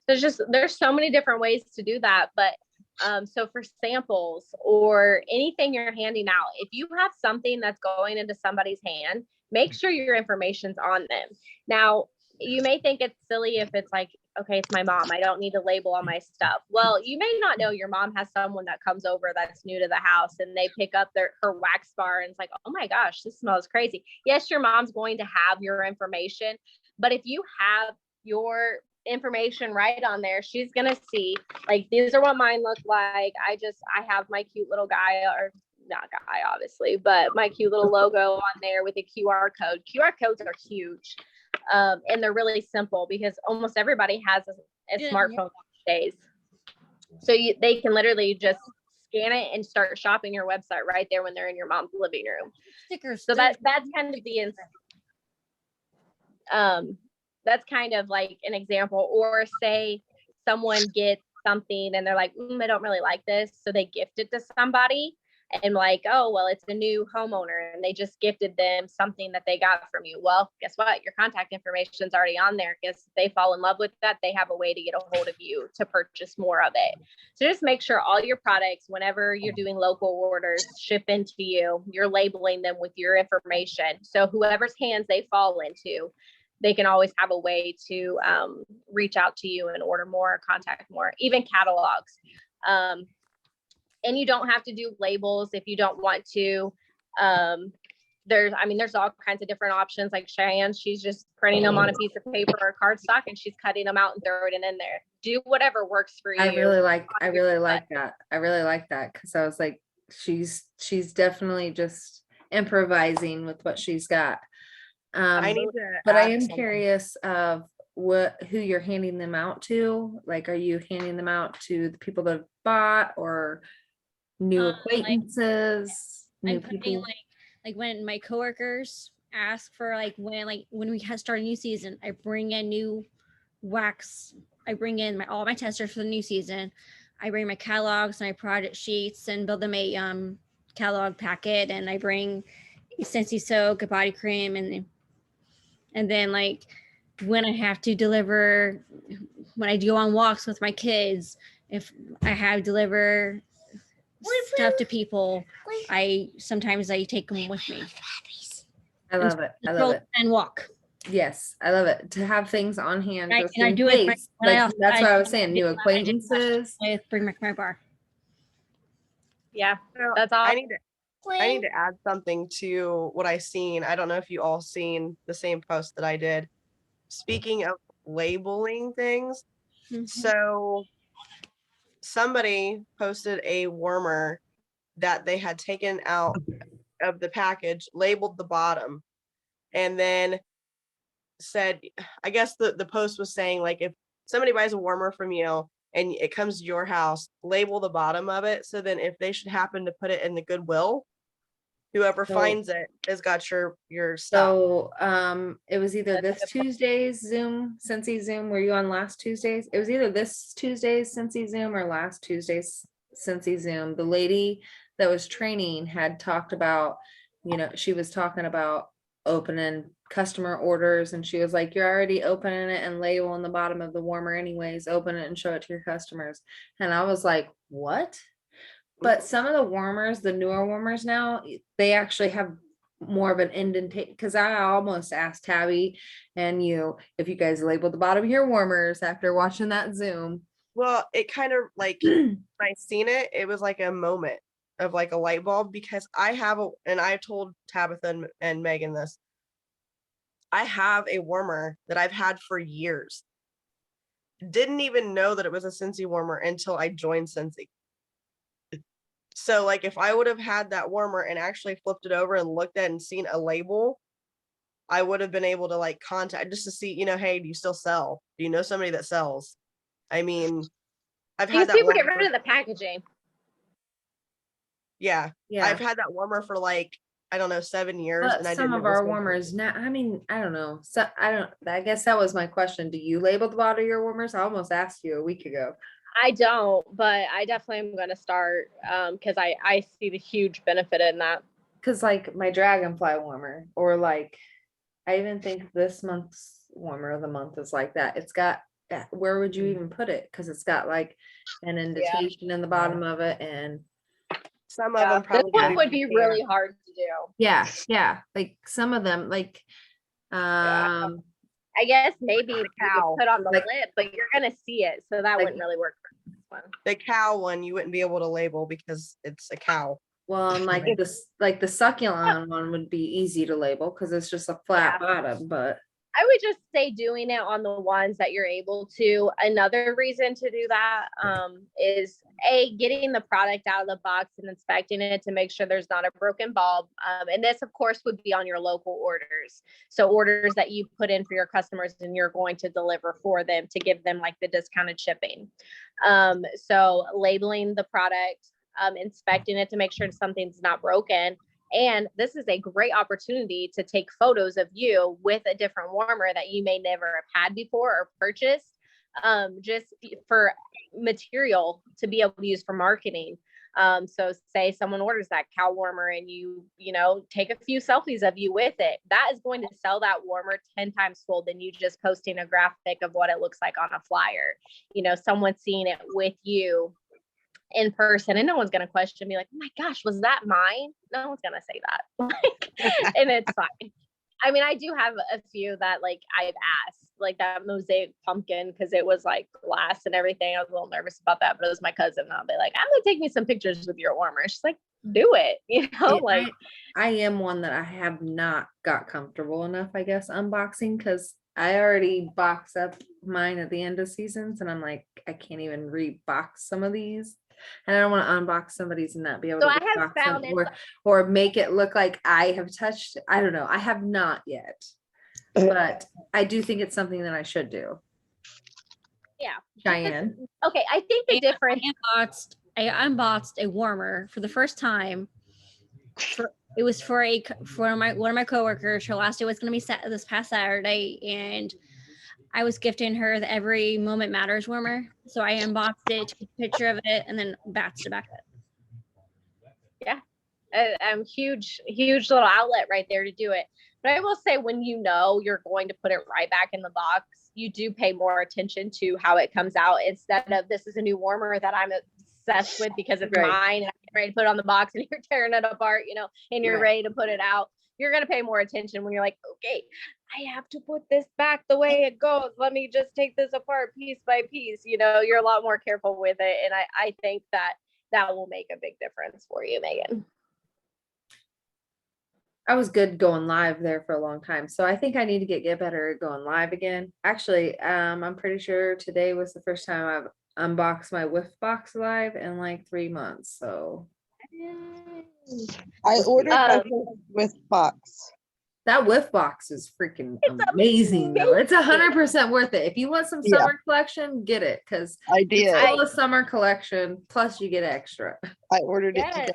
There's so many different ways to do that, but so for samples or anything you're handing out, if you have something that's going into somebody's hand, make sure your information's on them. Now, you may think it's silly if it's like, okay, it's my mom, I don't need to label all my stuff. Well, you may not know your mom has someone that comes over that's new to the house and they pick up her wax bar and it's like, oh my gosh, this smells crazy. Yes, your mom's going to have your information, but if you have your information right on there. She's gonna see like these are what mine look like. I have my cute little guy, or not guy obviously, but my cute little logo on there with a QR code. QR codes are huge. And they're really simple because almost everybody has a smartphone these days. So they can literally just scan it and start shopping your website right there when they're in your mom's living room. Stickers. So that's kind of the that's kind of like an example. Or say someone gets something and they're like, I don't really like this, so they gift it to somebody and like, oh well, it's a new homeowner and they just gifted them something that they got from you. Well, guess what, your contact information is already on there, because if they fall in love with that, they have a way to get a hold of you to purchase more of it. So just make sure all your products, whenever you're doing local orders, ship into you, you're labeling them with your information, so whoever's hands they fall into, they can always have a way to reach out to you and order more, contact more, even catalogs. And you don't have to do labels if you don't want to. There's all kinds of different options. Like Cheyenne, she's just printing them on a piece of paper or cardstock and she's cutting them out and throwing it in there. Do whatever works for you. I really like that. I really like that, because I was like, she's definitely just improvising with what she's got. I need to but I add am something. curious of who you're handing them out to. Like, are you handing them out to the people that have bought, or new acquaintances, new I'm putting people? like when my coworkers ask for when we start a new season, I bring in new wax. I bring in all my testers for the new season. I bring my catalogs and my product sheets and build them a catalog packet, and I bring a Scentsy soak, a body cream, and then like when I have to deliver, when I go on walks with my kids, if I have deliver stuff to people, sometimes I take them with me. I love it. I love it. And walk. Yes, I love it to have things on hand. I Just and I in do it. case. Like, that's what I was saying. New acquaintances. I bring my bar. Yeah, So that's all. I need to add something to what I seen. I don't know if you all seen the same post that I did. Speaking of labeling things, so somebody posted a warmer that they had taken out of the package, labeled the bottom, and then said, I guess the post was saying, like, if somebody buys a warmer from you and it comes to your house, label the bottom of it, so then if they should happen to put it in the Goodwill, whoever finds it has got your stuff. So it was either this Tuesday's Zoom, Scentsy Zoom. Were you on last Tuesday's? It was either this Tuesday's Scentsy Zoom or last Tuesday's Scentsy Zoom. The lady that was training had talked about, she was talking about opening customer orders, and she was like, you're already opening it and labeling the bottom of the warmer anyways, open it and show it to your customers. And I was like, what? But some of the warmers, the newer warmers now, they actually have more of an indentation, because I almost asked Tabby and you if you guys labeled the bottom of your warmers after watching that Zoom. Well, it kind of like when I seen it, it was like a moment of like a light bulb, because and I told Tabitha and Megan this, I have a warmer that I've had for years. Didn't even know that it was a Scentsy warmer until I joined Scentsy. So like if I would have had that warmer and actually flipped it over and looked at and seen a label, I would have been able to like contact just to see, hey, do you still sell? Do you know somebody that sells? I mean, I've had that warmer. Get rid of the packaging. Yeah. I've had that warmer for like, I don't know, 7 years. But and some of our warmers now, I don't know. So I guess that was my question. Do you label the bottom of your warmers? I almost asked you a week ago. I don't, but I definitely am going to start because I see the huge benefit in that. Because like my dragonfly warmer, or like I even think this month's warmer of the month is like that. It's got, where would you even put it? Because it's got like an indentation in the bottom of it, and some of them probably this one would be really hard to do. Yeah. Like some of them, like I guess maybe you could put on the lip, but you're gonna see it, so that wouldn't really work for this one. The cow one you wouldn't be able to label because it's a cow. Well, and like the succulent one would be easy to label because it's just a flat bottom, but I would just say doing it on the ones that you're able to. Another reason to do that is getting the product out of the box and inspecting it to make sure there's not a broken bulb. And this, of course, would be on your local orders. So orders that you put in for your customers and you're going to deliver for them to give them like the discounted shipping. So labeling the product, inspecting it to make sure something's not broken. And this is a great opportunity to take photos of you with a different warmer that you may never have had before or purchased, just for material to be able to use for marketing. So say someone orders that cow warmer and you take a few selfies of you with it. That is going to sell that warmer 10 times fold than you just posting a graphic of what it looks like on a flyer. Someone seeing it with you in person, and no one's going to question me like, oh my gosh, was that mine? No one's going to say that. And it's fine. I mean, I do have a few that like I've asked, like that mosaic pumpkin, because it was like glass and everything. I was a little nervous about that, but it was my cousin. And I'll be like, I'm going to take me some pictures with your warmer. She's like, do it. Yeah, I am one that I have not got comfortable enough, I guess, unboxing, because I already box up mine at the end of seasons and I'm like, I can't even rebox some of these. And I don't want to unbox somebody's and not be able to box them or make it look like I have touched. I don't know. I have not yet, but I do think it's something that I should do. Yeah. Cheyenne. Okay. I think the difference. I unboxed a warmer for the first time. It was for one of my coworkers. Her last day was going to be this past Saturday, and I was gifting her the Every Moment Matters warmer. So I unboxed it, took a picture of it, and then batched it back up. Yeah. Huge little outlet right there to do it. But I will say, when you're going to put it right back in the box, you do pay more attention to how it comes out instead of this is a new warmer that I'm obsessed with because it's mine and I'm ready to put it on the box and you're tearing it apart, and you're ready to put it out. You're going to pay more attention when you're like, okay, I have to put this back the way it goes. Let me just take this apart piece by piece. You're a lot more careful with it. And I think that will make a big difference for you, Megan. I was good going live there for a long time. So I think I need to get better at going live again. Actually, I'm pretty sure today was the first time I've unboxed my Whiff Box live in like 3 months. So I ordered my first Whiff Box. That Whiff Box is freaking amazing though. It's 100% worth it. If you want some summer collection, get it, because I did. It's still a summer collection, plus you get extra. I ordered it today.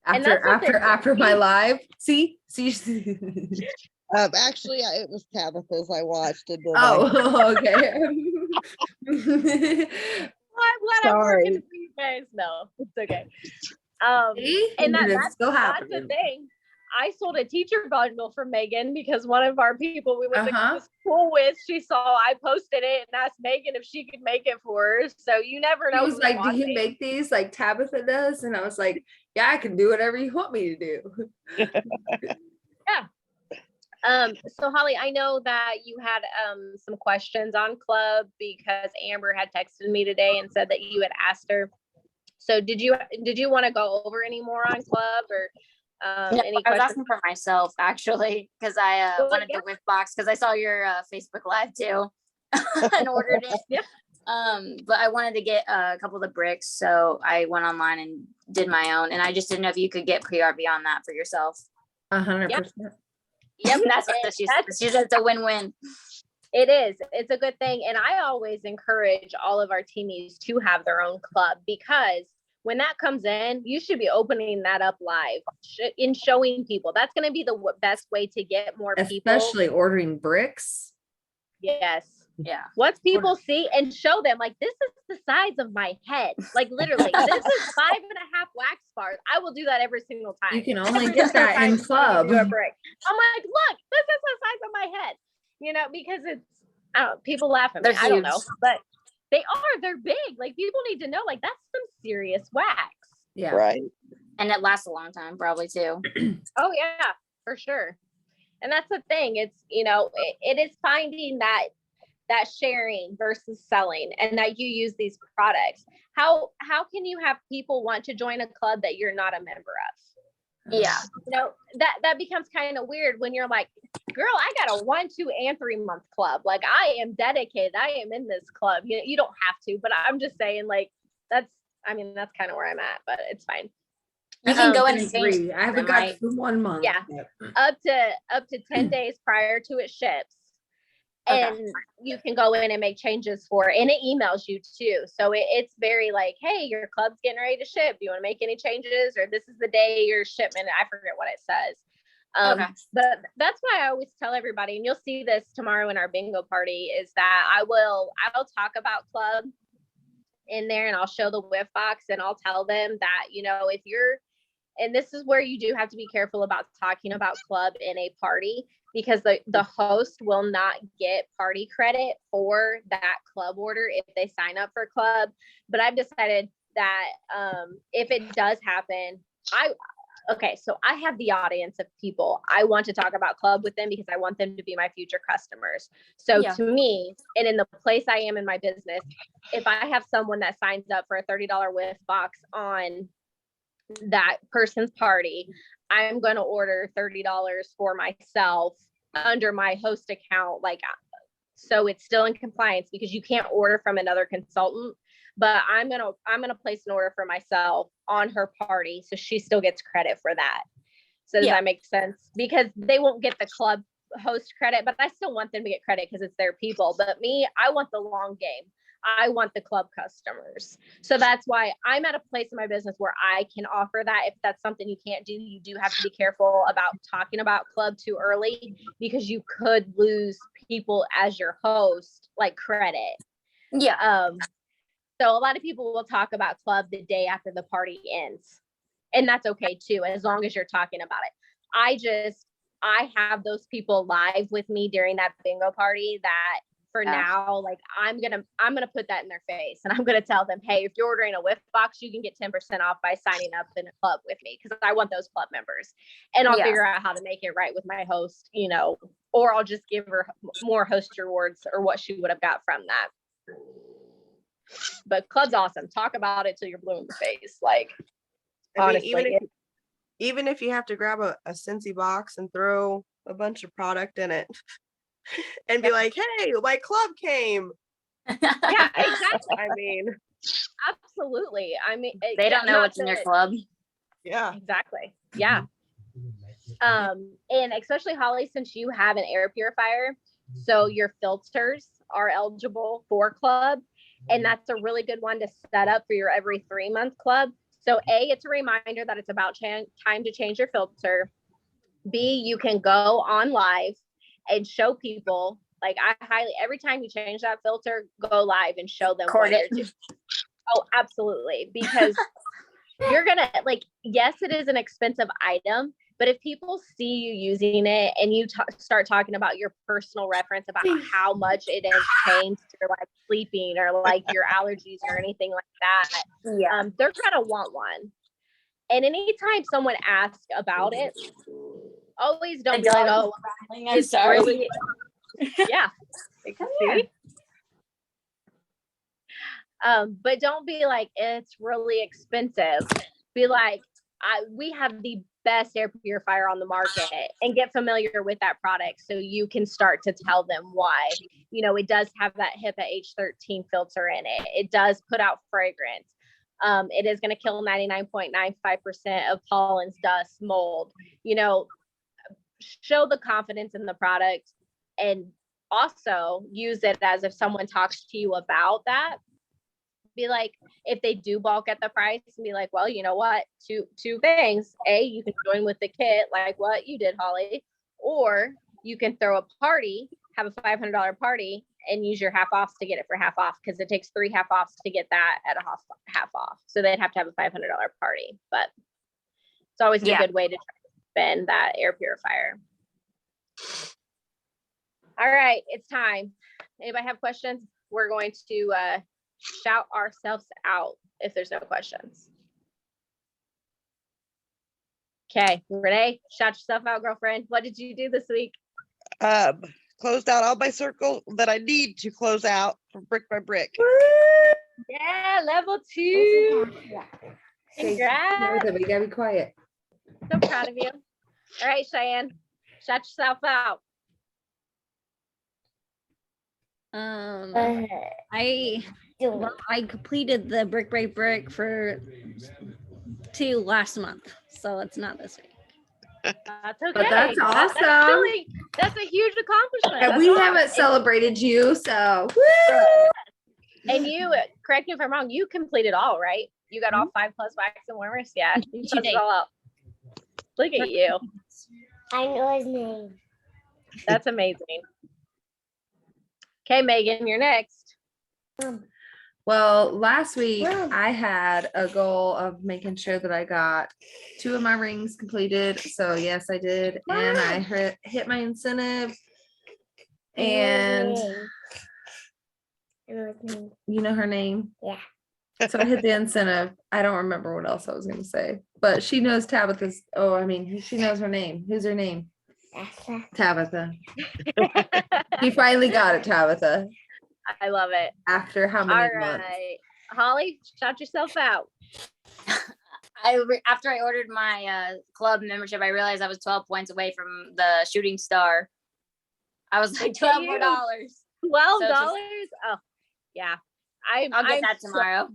After my live. See. Actually, it was Tabitha's I watched. And okay. Whatever. Sorry. You guys know it's okay. And that's still happening. That's the thing. I sold a teacher bundle for Megan because one of our people we went to school with, she saw I posted it and asked Megan if she could make it for her. So you never know. He was like, do you make these like Tabitha does? And I was like, yeah, I can do whatever you want me to do. Yeah. So Holly, I know that you had some questions on Club because Amber had texted me today and said that you had asked her. So did you want to go over any more on Club or any questions? I was asking for myself actually because I wanted the Whiff Box because I saw your Facebook Live too and ordered it. Yeah. But I wanted to get a couple of the bricks, so I went online and did my own, and I just didn't know if you could get pre-RV on that for yourself. 100%. Yep, that's what she said. She said it's a win-win. It is. It's a good thing. And I always encourage all of our teamies to have their own club, because when that comes in, you should be opening that up live in showing people. That's going to be the best way to get more people. Especially ordering bricks. Yes. Yeah. Once people see and show them, like, this is the size of my head. Like, literally, this is 5.5 wax bars. I will do that every single time. You can only get that in Club. I'm like, look, this is the size of my head. Because it's, people laugh at me. I don't know, but they're big. Like, people need to know, like, that's some serious wax. Yeah. Right. And it lasts a long time, probably too. Oh yeah, for sure. And that's the thing. It's, it is finding that sharing versus selling, and that you use these products. How can you have people want to join a club that you're not a member of? Yeah. That becomes kind of weird when you're like, girl, I got a 1, 2, and 3 month club. Like, I am dedicated. I am in this club. You don't have to, but I'm just saying, like, that's kind of where I'm at, but it's fine. You can go and change. I haven't got to 1 month. Yeah. Up to 10 days prior to it ships. And you can go in and make changes for it. And it emails you too. So it's very like, hey, your club's getting ready to ship. Do you want to make any changes? Or this is the day your shipment. I forget what it says. But that's why I always tell everybody, and you'll see this tomorrow in our bingo party, is that I'll talk about club in there, and I'll show the whiff box, and I'll tell them that, if you're, and this is where you do have to be careful about talking about club in a party, because the host will not get party credit for that club order if they sign up for club. But I've decided that if it does happen, so I have the audience of people. I want to talk about club with them because I want them to be my future customers. So to me, and in the place I am in my business, if I have someone that signs up for a $30 whiff box on that person's party, I'm going to order $30 for myself under my host account. So it's still in compliance, because you can't order from another consultant, but I'm going to place an order for myself on her party. So she still gets credit for that. So does that make sense? Because they won't get the club host credit, but I still want them to get credit because it's their people. But me, I want the long game. I want the club customers. So that's why I'm at a place in my business where I can offer that. If that's something you can't do, you do have to be careful about talking about club too early, because you could lose people as your host, like credit. Yeah. So a lot of people will talk about club the day after the party ends, and that's okay too, as long as you're talking about it. I have those people live with me during that bingo party that for now, like I'm gonna put that in their face, and I'm gonna tell them, hey, if you're ordering a whiff box, you can get 10% off by signing up in a club with me, because I want those club members. And I'll figure out how to make it right with my host, or I'll just give her more host rewards or what she would have got from that. But club's awesome. Talk about it till you're blue in the face. Like, honestly, even if you have to grab a Scentsy box and throw a bunch of product in it and be like, hey, my club came. Yeah, exactly. I mean, absolutely. I mean, they don't know what's in your club. Yeah, exactly. Yeah. And especially Holly, since you have an air purifier, so your filters are eligible for club. And that's a really good one to set up for your every 3-month club. So it's a reminder that it's about time to change your filter. B, you can go on live and show people, like every time you change that filter, go live and show them what you're doing. Oh, absolutely. Because you're going to yes, it is an expensive item, but if people see you using it and you start talking about your personal reference about how much it has changed your sleeping or your allergies or anything like that, they're going to want one. And anytime someone asks about it, always don't be like, oh, I'm sorry. Really, yeah. See? But don't be like, it's really expensive. Be like, we have the best air purifier on the market, and get familiar with that product so you can start to tell them why. It does have that HEPA H13 filter in it. It does put out fragrance. It is going to kill 99.95% of pollens, dust, mold. Show the confidence in the product, and also use it as if someone talks to you about that. Be like, if they do balk at the price, and be like, well, you know what? Two things. A, you can join with the kit like what you did, Holly, or you can throw a party, have a $500 party, and use your half offs to get it for half off, because it takes 3 half offs to get that at a half off. So they'd have to have a $500 party, but it's always a good way to try to spend that air purifier. All right, it's time. Anybody have questions? We're going to shout ourselves out if there's no questions. Okay, Renee, shout yourself out, girlfriend. What did you do this week? Closed out all my circle that I need to close out from brick by brick. Yeah, level 2. Congrats. We gotta be quiet. So proud of you. All right, Cheyenne, shout yourself out. I completed the brick by brick for 2 last month, so it's not this week. That's okay. But that's awesome. That's a huge accomplishment. And we haven't celebrated you, so woo! And you, correct me if I'm wrong, you completed all, right? You got all 5 plus wax and warmers? Yeah, you punched it all up. Look at you. I know his name. That's amazing. Okay, Megan, you're next. Well, last week I had a goal of making sure that I got 2 of my rings completed. So yes, I did. And I hit my incentive. And you know her name? Yeah. So I hit the incentive. I don't remember what else I was going to say, but she knows Tabitha's. Oh, I mean, she knows her name. Who's her name? Tabitha. You finally got it, Tabitha. I love it. After how many All months? right. Holly, shout yourself out. After I ordered my club membership, I realized I was 12 points away from the shooting star. I was like $12 more. $12? Oh, yeah. I'll get that tomorrow.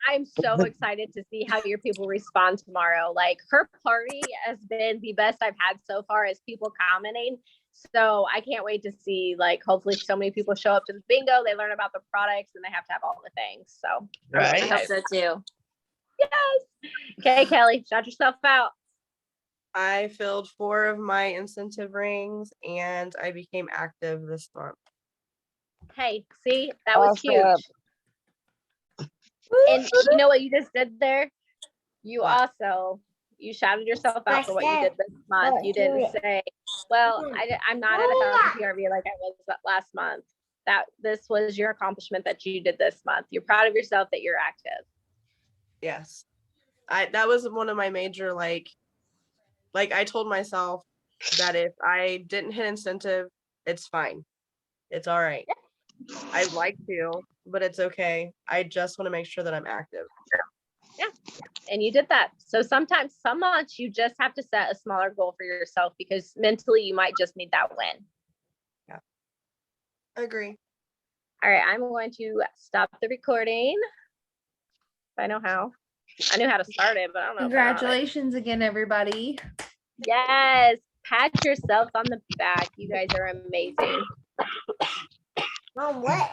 I'm so excited to see how your people respond tomorrow. Like, her party has been the best I've had so far as people commenting. So I can't wait to see, like, hopefully so many people show up to the bingo, they learn about the products, and they have to have all the things. So I hope so too. Yes. Okay, Kelly, shout yourself out. I filled 4 of my incentive rings and I became active this month. Hey, see, that was huge. And you know what you just did there? You shouted yourself out for what you did this month. You didn't say, well, I'm not at 1,000 PRV like I was last month. This was your accomplishment that you did this month. You're proud of yourself that you're active. Yes. That was one of my major, like I told myself that if I didn't hit incentive, it's fine. It's all right. I'd like to, but it's okay. I just want to make sure that I'm active. Yeah. And you did that. So sometimes, some months, you just have to set a smaller goal for yourself because mentally you might just need that win. Yeah. I agree. All right. I'm going to stop the recording. If I know how. I knew how to start it, but I don't know. Congratulations again, everybody. Yes. Pat yourself on the back. You guys are amazing. Mom, what is